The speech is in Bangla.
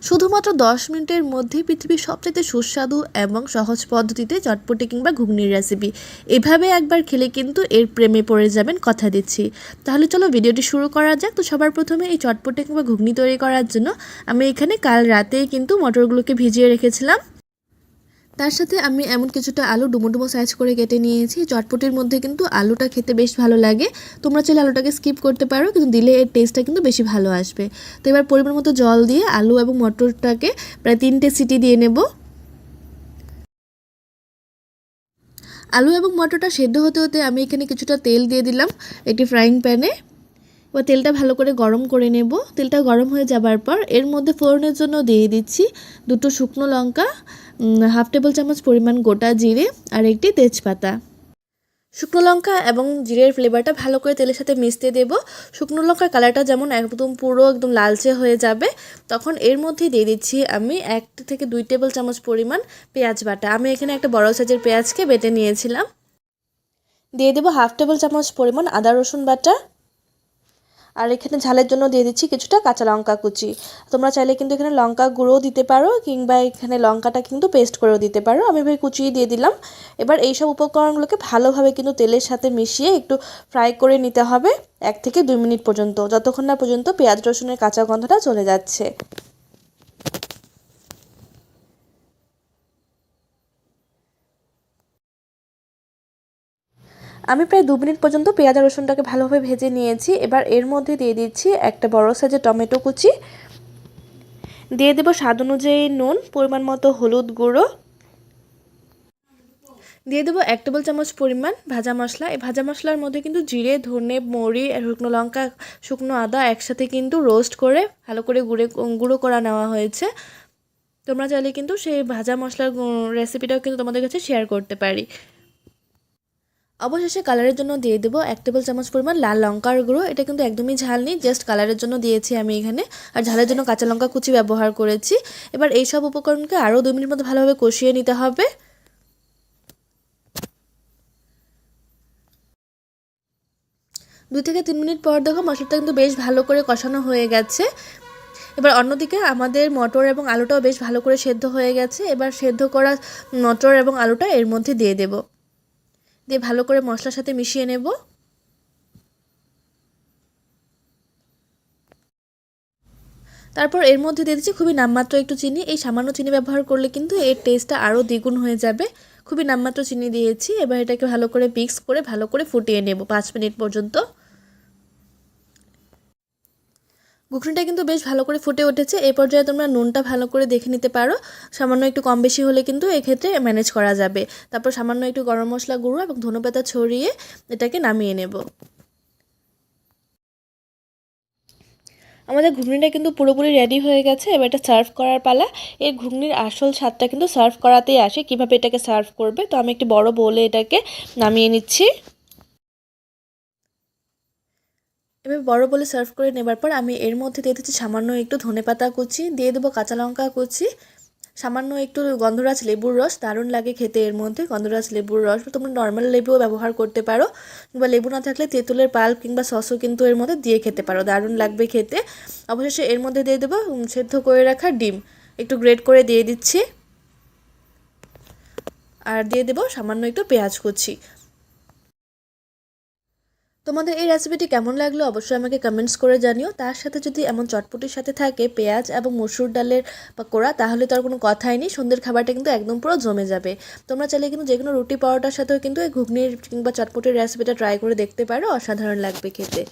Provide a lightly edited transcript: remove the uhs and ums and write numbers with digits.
শুধুমাত্র 10 মিনিটের মধ্যেই পৃথিবীর সবচেয়ে সুস্বাদু এবং সহজ পদ্ধতিতে চটপটি কিংবা ঘুগনির রেসিপি। এভাবে একবার খেলে কিন্তু এর প্রেমে পড়ে যাবেন, কথা দিচ্ছি। তাহলে চলো ভিডিওটি শুরু করা যাক। তো সবার প্রথমে এই চটপটি কিংবা ঘুগনি তৈরি করার জন্য আমি এখানে কাল রাতেই কিন্তু মটরগুলোকে ভিজিয়ে রেখেছিলাম। তার সাথে আমি এমন কিছুটা আলু ডুমো ডুমো সাইজ করে কেটে নিয়েছি। চটপটির মধ্যে কিন্তু আলুটা খেতে বেশ ভালো লাগে। তোমরা চাইলে আলুটাকে স্কিপ করতে পারো, কিন্তু দিলে এর টেস্টটা কিন্তু বেশি ভালো আসবে। তো এবার পরিমাণ মতো জল দিয়ে আলু এবং মটরটাকে প্রায় 3টে সিটি দিয়ে নেব। আলু এবং মটরটা সেদ্ধ হতে হতে আমি এখানে কিছুটা তেল দিয়ে দিলাম একটি ফ্রাইং প্যানে। এবার তেলটা ভালো করে গরম করে নেব। তেলটা গরম হয়ে যাবার পর এর মধ্যে ফোড়নের জন্য দিয়ে দিচ্ছি 2টো শুকনো লঙ্কা, 1/2 টেবিল চামচ পরিমাণ গোটা জিরে আর একটি তেজপাতা। শুকনো লঙ্কা এবং জিরের ফ্লেভারটা ভালো করে তেলের সাথে মিশতে দেব। শুকনো লঙ্কার কালারটা যেমন একদম লালচে হয়ে যাবে, তখন এর মধ্যে দিয়ে দিচ্ছি আমি 1 থেকে 2 টেবিল চামচ পরিমাণ পেঁয়াজ বাটা। আমি এখানে একটা বড় সাইজের পেঁয়াজকে বেটে নিয়েছিলাম। দিয়ে দেবো 1/2 টেবিল চামচ পরিমাণ আদা রসুন বাটা। আর এখানে ঝালের জন্য দিয়ে দিচ্ছি কিছুটা কাঁচা লঙ্কা কুচি। তোমরা চাইলে কিন্তু এখানে লঙ্কা গুঁড়োও দিতে পারো, কিংবা এখানে লঙ্কাটা কিন্তু পেস্ট করেও দিতে পারো। আমি এভাবে কুচিয়ে দিয়ে দিলাম। এবার এইসব উপকরণগুলোকে ভালোভাবে কিন্তু তেলের সাথে মিশিয়ে একটু ফ্রাই করে নিতে হবে 1 থেকে 2 মিনিট পর্যন্ত, যতক্ষণ না পর্যন্ত পেঁয়াজ রসুনের কাঁচা গন্ধটা চলে যাচ্ছে। আমি প্রায় 2 মিনিট পর্যন্ত পেঁয়াজ আর রসুনটাকে ভালোভাবে ভেজে নিয়েছি। এবার এর মধ্যে দিয়ে দিচ্ছি একটা বড় সাইজের টমেটো কুচি, দিয়ে দেবো স্বাদ অনুযায়ী নুন, পরিমাণ মতো হলুদ গুঁড়ো, দিয়ে দেবো 1 টেবিল চামচ পরিমাণ ভাজা মশলা। এই ভাজা মশলার মধ্যে কিন্তু জিরে, ধনে, মৌরি, শুকনো লঙ্কা, শুকনো আদা একসাথে কিন্তু রোস্ট করে ভালো করে গুঁড়ো করা নেওয়া হয়েছে। তোমরা চাইলে কিন্তু সেই ভাজা মশলার রেসিপিটাও কিন্তু তোমাদের কাছে শেয়ার করতে পারি। অবশেষে কালারের জন্য দিয়ে দেবো 1 টেবিল চামচ পরিমাণ লাল লঙ্কার গুঁড়ো। এটা কিন্তু একদমই ঝাল নেই, জাস্ট কালারের জন্য দিয়েছি আমি এখানে, আর ঝালের জন্য কাঁচা লঙ্কা কুচি ব্যবহার করেছি। এবার এই সব উপকরণকে আরও 2 মিনিট মতো ভালোভাবে কষিয়ে নিতে হবে। 2 থেকে 3 মিনিট পর দেখো মশলাটা কিন্তু বেশ ভালো করে কষানো হয়ে গেছে। এবার অন্যদিকে আমাদের মটর এবং আলুটাও বেশ ভালো করে সেদ্ধ হয়ে গেছে। এবার সেদ্ধ করা মটর এবং আলুটা এর মধ্যে দিয়ে দেব, দিয়ে ভালো করে মশলার সাথে মিশিয়ে নেব। তারপর এর মধ্যে দিয়ে দিচ্ছি খুবই নামমাত্র একটু চিনি। এই সামান্য চিনি ব্যবহার করলে কিন্তু এর টেস্টটা আরও দ্বিগুণ হয়ে যাবে। খুবই নামমাত্র চিনি দিয়েছি। এবার এটাকে ভালো করে মিক্স করে ভালো করে ফুটিয়ে নেব 5 মিনিট পর্যন্ত। ঘুগনিটা কিন্তু বেশ ভালো করে ফুটে উঠেছে। এই পর্যায়ে তোমরা নুনটা ভালো করে দেখে নিতে পারো, সামান্য একটু কম বেশি হলে কিন্তু এক্ষেত্রে ম্যানেজ করা যাবে। তারপর সামান্য একটু গরম মশলা গুঁড়ো এবং ধনেপাতা ছড়িয়ে এটাকে নামিয়ে নেব। আমাদের ঘুগনিটা কিন্তু পুরোপুরি রেডি হয়ে গেছে। এবার এটা সার্ভ করার পালা। এই ঘুগনির আসল স্বাদটা কিন্তু সার্ভ করাতেই আসে। কিভাবে এটাকে সার্ভ করবে, তো আমি একটি বড় বোলে এটাকে নামিয়ে নিচ্ছি। এবার বড় বলে সার্ভ করে নেবার পর আমি এর মধ্যে দিয়ে দিচ্ছি সামান্য একটু ধনেপাতা কুচি, দিয়ে দেবো কাঁচা লঙ্কা কুচি, সামান্য একটু গন্ধরাজ লেবুর রস। দারুণ লাগে খেতে এর মধ্যে গন্ধরাজ লেবুর রস। তোমরা নর্মাল লেবুও ব্যবহার করতে পারো, কিংবা লেবু না থাকলে তেঁতুলের পাল্প কিংবা সসও কিন্তু এর মধ্যে দিয়ে খেতে পারো, দারুণ লাগবে খেতে। অবশেষে এর মধ্যে দিয়ে দেবো সেদ্ধ করে রাখা ডিম, একটু গ্রেট করে দিয়ে দিচ্ছি। আর দিয়ে দেবো সামান্য একটু পেঁয়াজ কুচি। তোমাদের এই রেসিপিটি কেমন লাগলো অবশ্যই আমাকে কমেন্টস করে জানিও। তার সাথে যদি এমন চটপটির সাথে থাকে পেঁয়াজ এবং মসুর ডালের পকোড়া, তাহলে তো আর কোনো কথাই নেই, সন্ধ্যের খাবারটা কিন্তু একদম পুরো জমে যাবে। তোমরা চাইলে কিন্তু যে কোনো রুটি পরোটার সাথেও কিন্তু এই ঘুগনির কিংবা চটপটির রেসিপিটা ট্রাই করে দেখতে পারো, অসাধারণ লাগবে খেতে।